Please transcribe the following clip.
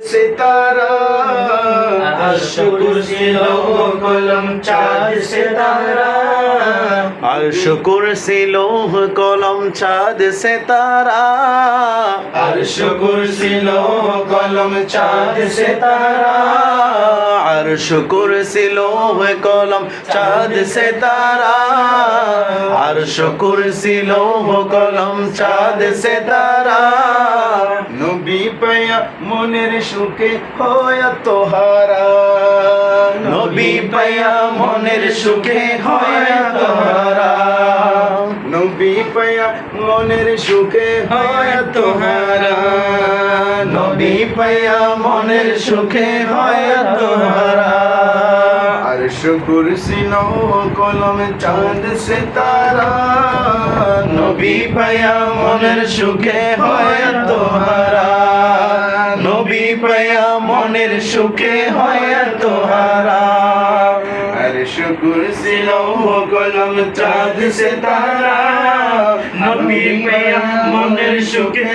सितारा अर्श कुर्सी लौह कलम चाँद सितारा अर्श कुर्सी लौह कलम चाँद सितारा अर्श कुर्सी लौह कलम चाँद सितारा अर्श कुर्सी लौह कलम चाँद सितारा अर्श कुर्सी लौह कलम चाँद सितारा नबी पाया মনের সুখে হয় তোহারা নবী পায়া মনের সুখে হয় তোহারা নবী পায়া মনের সুখে হয় তোহারা নবী পায়া মনের সুখে হয় তোহারা अर्श कुर्सी लौह कलम चाँद सितारा नबी पाया মনের সুখে হয় তোহারা নবী পায়া মনের সুখে হয় তোহারা अर्श कुर्सी लौह कलम चाँद सितारा नबी पाया মনের সুখে